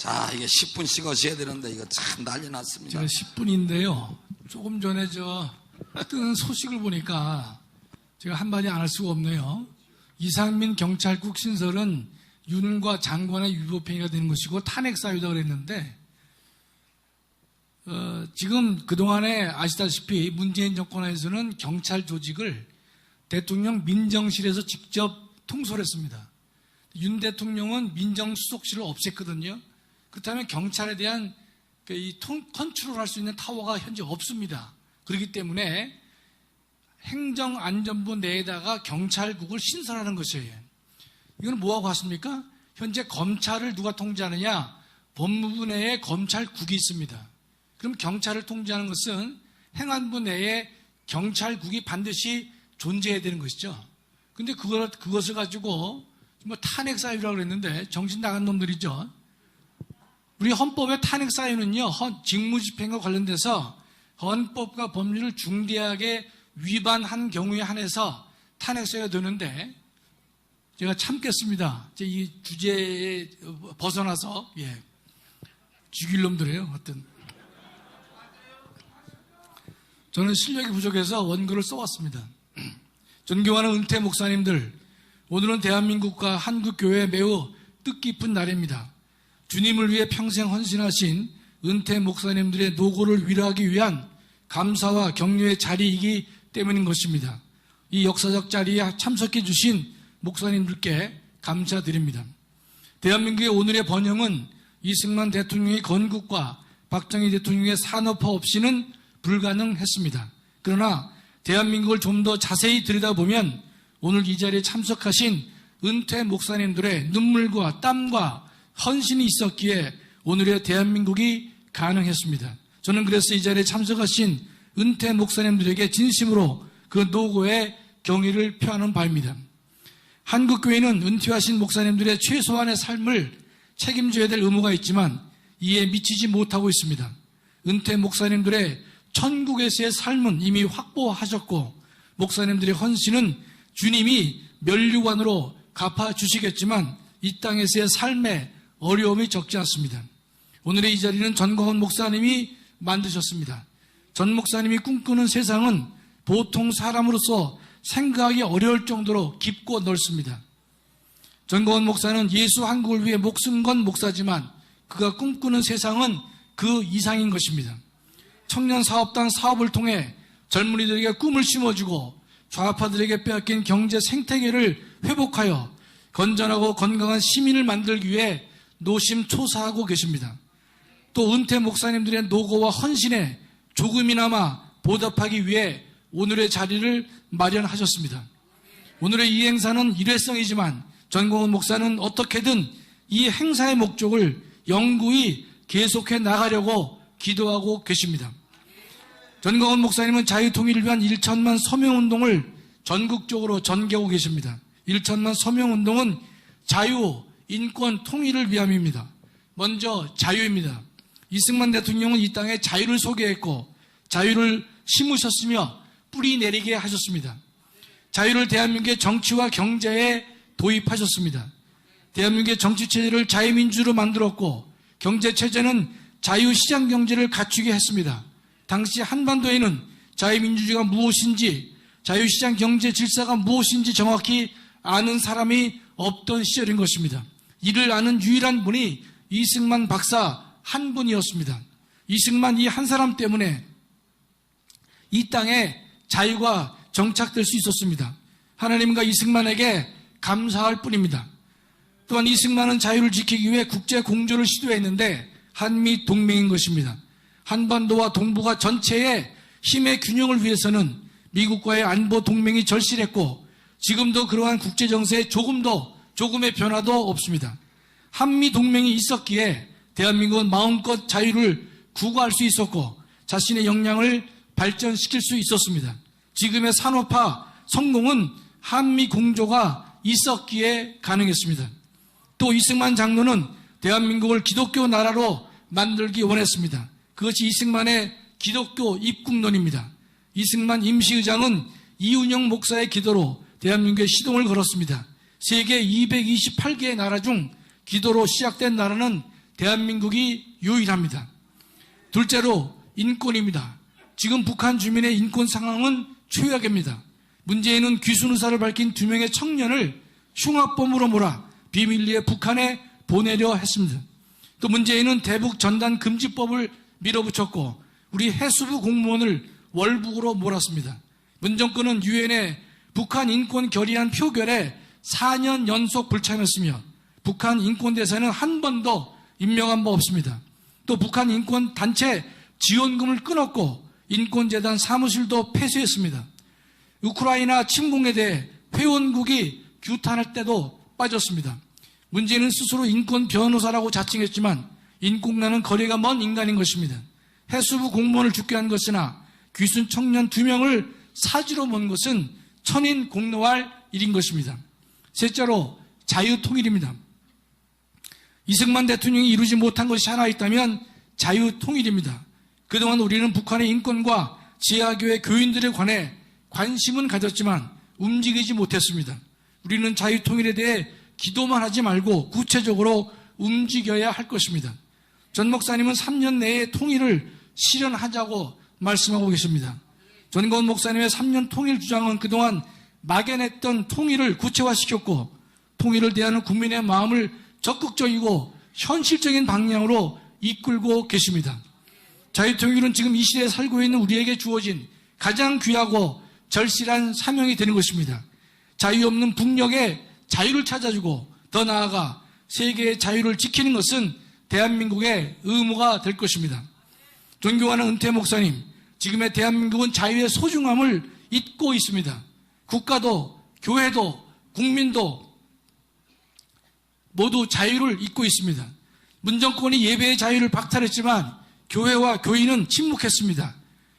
자, 이게 10분씩 하셔야 되는데 이거 참 난리 났습니다. 제가 10분인데요. 조금 전에 뜨는 소식을 보니까 제가 한마디 안 할 수가 없네요. 이상민 경찰국 신설은 윤과 장관의 위법행위가 되는 것이고 탄핵 사유다 그랬는데 지금 그동안에 아시다시피 문재인 정권에서는 경찰 조직을 대통령 민정실에서 직접 통솔했습니다. 윤 대통령은 민정수석실을 없앴거든요. 그렇다면 경찰에 대한 컨트롤할 수 있는 타워가 현재 없습니다. 그렇기 때문에 행정안전부 내에다가 경찰국을 신설하는 것이에요. 이건 뭐하고 같습니까? 현재 검찰을 누가 통제하느냐? 법무부 내에 검찰국이 있습니다. 그럼 경찰을 통제하는 것은 행안부 내에 경찰국이 반드시 존재해야 되는 것이죠. 근데 그것을 가지고 탄핵 사유라고 그랬는데 정신 나간 놈들이죠. 우리 헌법의 탄핵 사유는요, 직무집행과 관련돼서 헌법과 법률을 중대하게 위반한 경우에 한해서 탄핵 사유가 되는데 제가 참겠습니다. 이 주제에 벗어나서 죽일 놈들이에요. 하여튼 저는 실력이 부족해서 원고를 써왔습니다. 존경하는 은퇴 목사님들, 오늘은 대한민국과 한국교회에 매우 뜻깊은 날입니다. 주님을 위해 평생 헌신하신 은퇴 목사님들의 노고를 위로하기 위한 감사와 격려의 자리이기 때문인 것입니다. 이 역사적 자리에 참석해 주신 목사님들께 감사드립니다. 대한민국의 오늘의 번영은 이승만 대통령의 건국과 박정희 대통령의 산업화 없이는 불가능했습니다. 그러나 대한민국을 좀 더 자세히 들여다보면 오늘 이 자리에 참석하신 은퇴 목사님들의 눈물과 땀과 헌신이 있었기에 오늘의 대한민국이 가능했습니다. 저는 그래서 이 자리에 참석하신 은퇴 목사님들에게 진심으로 그 노고에 경의를 표하는 바입니다. 한국교회는 은퇴하신 목사님들의 최소한의 삶을 책임져야 될 의무가 있지만 이에 미치지 못하고 있습니다. 은퇴 목사님들의 천국에서의 삶은 이미 확보하셨고 목사님들의 헌신은 주님이 면류관으로 갚아주시겠지만 이 땅에서의 삶의 어려움이 적지 않습니다. 오늘의 이 자리는 전광훈 목사님이 만드셨습니다. 전 목사님이 꿈꾸는 세상은 보통 사람으로서 생각하기 어려울 정도로 깊고 넓습니다. 전광훈 목사는 예수 한국을 위해 목숨 건 목사지만 그가 꿈꾸는 세상은 그 이상인 것입니다. 청년 사업단 사업을 통해 젊은이들에게 꿈을 심어주고 좌파들에게 빼앗긴 경제 생태계를 회복하여 건전하고 건강한 시민을 만들기 위해 노심초사하고 계십니다. 또 은퇴 목사님들의 노고와 헌신에 조금이나마 보답하기 위해 오늘의 자리를 마련하셨습니다. 오늘의 이 행사는 일회성이지만 전광훈 목사는 어떻게든 이 행사의 목적을 영구히 계속해 나가려고 기도하고 계십니다. 전광훈 목사님은 자유통일을 위한 1천만 서명운동을 전국적으로 전개하고 계십니다. 1천만 서명운동은 자유, 인권, 통일을 위함입니다. 먼저 자유입니다. 이승만 대통령은 이 땅에 자유를 소개했고 자유를 심으셨으며 뿌리 내리게 하셨습니다. 자유를 대한민국의 정치와 경제에 도입하셨습니다. 대한민국의 정치체제를 자유민주로 만들었고 경제체제는 자유시장 경제를 갖추게 했습니다. 당시 한반도에는 자유민주주의가 무엇인지 자유시장 경제 질서가 무엇인지 정확히 아는 사람이 없던 시절인 것입니다. 이를 아는 유일한 분이 이승만 박사 한 분이었습니다. 이승만 이 한 사람 때문에 이 땅에 자유가 정착될 수 있었습니다. 하나님과 이승만에게 감사할 뿐입니다. 또한 이승만은 자유를 지키기 위해 국제 공조를 시도했는데 한미 동맹인 것입니다. 한반도와 동북아 전체의 힘의 균형을 위해서는 미국과의 안보 동맹이 절실했고 지금도 그러한 국제 정세에 조금의 변화도 없습니다. 한미 동맹이 있었기에 대한민국은 마음껏 자유를 구가할 수 있었고 자신의 역량을 발전시킬 수 있었습니다. 지금의 산업화 성공은 한미 공조가 있었기에 가능했습니다. 또 이승만 장로는 대한민국을 기독교 나라로 만들기 원했습니다. 그것이 이승만의 기독교 입국론입니다. 이승만 임시의장은 이운영 목사의 기도로 대한민국에 시동을 걸었습니다. 세계 228개의 나라 중 기도로 시작된 나라는 대한민국이 유일합니다. 둘째로 인권입니다. 지금 북한 주민의 인권 상황은 최악입니다. 문재인은 귀순 의사를 밝힌 2명의 청년을 흉악범으로 몰아 비밀리에 북한에 보내려 했습니다. 또 문재인은 대북 전단 금지법을 밀어붙였고 우리 해수부 공무원을 월북으로 몰았습니다. 문 정권은 유엔에 북한 인권 결의안 표결에 4년 연속 불참했으며 북한 인권대사는 한 번도 임명한 바 없습니다. 또 북한 인권 단체 지원금을 끊었고 인권재단 사무실도 폐쇄했습니다. 우크라이나 침공에 대해 회원국이 규탄할 때도 빠졌습니다. 문제는 스스로 인권 변호사라고 자칭했지만 인권과는 거리가 먼 인간인 것입니다. 해수부 공무원을 죽게 한 것이나 귀순 청년 2명을 사지로 먼 것은 천인 공노할 일인 것입니다. 셋째로 자유통일입니다. 이승만 대통령이 이루지 못한 것이 하나 있다면 자유통일입니다. 그동안 우리는 북한의 인권과 지하교회 교인들에 관해 관심은 가졌지만 움직이지 못했습니다. 우리는 자유통일에 대해 기도만 하지 말고 구체적으로 움직여야 할 것입니다. 전 목사님은 3년 내에 통일을 실현하자고 말씀하고 계십니다. 전건 목사님의 3년 통일 주장은 그동안 막연했던 통일을 구체화시켰고 통일을 대하는 국민의 마음을 적극적이고 현실적인 방향으로 이끌고 계십니다. 자유통일은 지금 이 시대에 살고 있는 우리에게 주어진 가장 귀하고 절실한 사명이 되는 것입니다. 자유 없는 북녘에 자유를 찾아주고 더 나아가 세계의 자유를 지키는 것은 대한민국의 의무가 될 것입니다. 존경하는 은퇴 목사님, 지금의 대한민국은 자유의 소중함을 잊고 있습니다. 국가도 교회도 국민도 모두 자유를 잊고 있습니다. 문정권이 예배의 자유를 박탈했지만 교회와 교인은 침묵했습니다.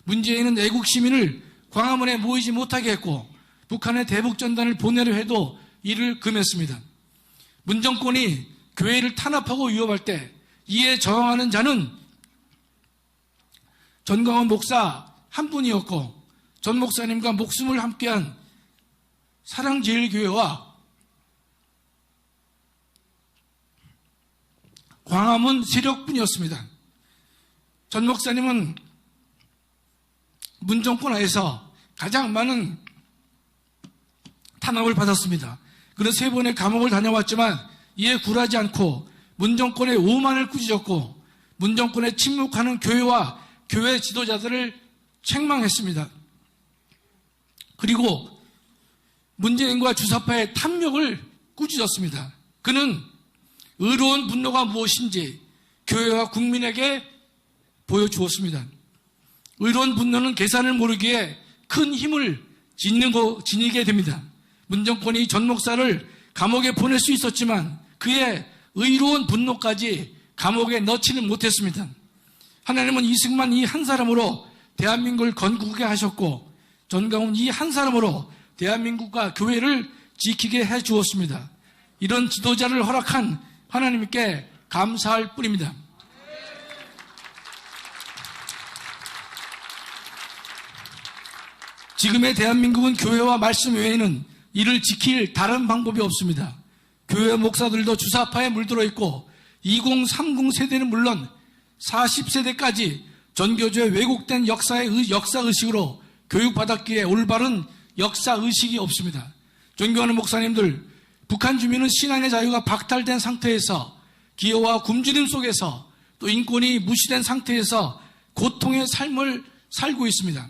문재인은 애국 시민을 광화문에 모이지 못하게 했고 북한에 대북전단을 보내려 해도 이를 금했습니다. 문정권이 교회를 탄압하고 위협할 때 이에 저항하는 자는 전광훈 목사 한 분이었고 전 목사님과 목숨을 함께한 사랑제일교회와 광화문 세력뿐이었습니다. 전 목사님은 문정권 하에서 가장 많은 탄압을 받았습니다. 그는 3번의 감옥을 다녀왔지만 이에 굴하지 않고 문정권의 오만을 꾸짖었고 문정권에 침묵하는 교회와 교회 지도자들을 책망했습니다. 그리고 문재인과 주사파의 탐욕을 꾸짖었습니다. 그는 의로운 분노가 무엇인지 교회와 국민에게 보여주었습니다. 의로운 분노는 계산을 모르기에 큰 힘을 지니게 됩니다. 문정권이 전 목사를 감옥에 보낼 수 있었지만 그의 의로운 분노까지 감옥에 넣지는 못했습니다. 하나님은 이승만 이 한 사람으로 대한민국을 건국하게 하셨고 전광훈 이 한 사람으로 대한민국과 교회를 지키게 해 주었습니다. 이런 지도자를 허락한 하나님께 감사할 뿐입니다. 지금의 대한민국은 교회와 말씀 외에는 이를 지킬 다른 방법이 없습니다. 교회 목사들도 주사파에 물들어 있고 2030 세대는 물론 40세대까지 전교조의 왜곡된 역사의식으로 교육받았기에 올바른 역사의식이 없습니다. 존경하는 목사님들, 북한 주민은 신앙의 자유가 박탈된 상태에서 기여와 굶주림 속에서 또 인권이 무시된 상태에서 고통의 삶을 살고 있습니다.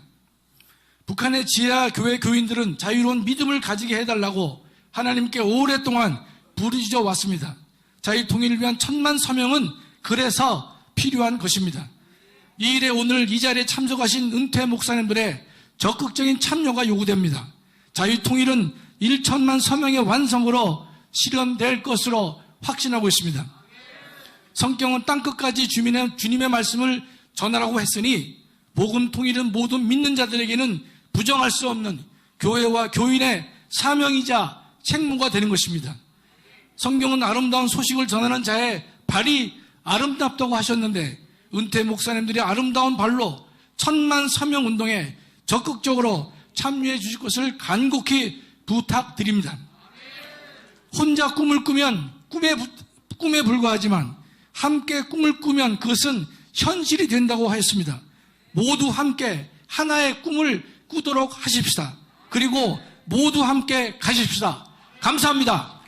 북한의 지하 교회 교인들은 자유로운 믿음을 가지게 해달라고 하나님께 오랫동안 부르짖어 왔습니다. 자유 통일을 위한 천만 서명은 그래서 필요한 것입니다. 이 일에 오늘 이 자리에 참석하신 은퇴 목사님들의 적극적인 참여가 요구됩니다. 자유 통일은 1천만 서명의 완성으로 실현될 것으로 확신하고 있습니다. 성경은 땅끝까지 주님의 말씀을 전하라고 했으니 복음 통일은 모든 믿는 자들에게는 부정할 수 없는 교회와 교인의 사명이자 책무가 되는 것입니다. 성경은 아름다운 소식을 전하는 자의 발이 아름답다고 하셨는데 은퇴 목사님들이 아름다운 발로 천만 서명 운동에 적극적으로 참여해 주실 것을 간곡히 부탁드립니다. 혼자 꿈을 꾸면 꿈에 불과하지만 함께 꿈을 꾸면 그것은 현실이 된다고 하였습니다. 모두 함께 하나의 꿈을 꾸도록 하십시다. 그리고 모두 함께 가십시다. 감사합니다.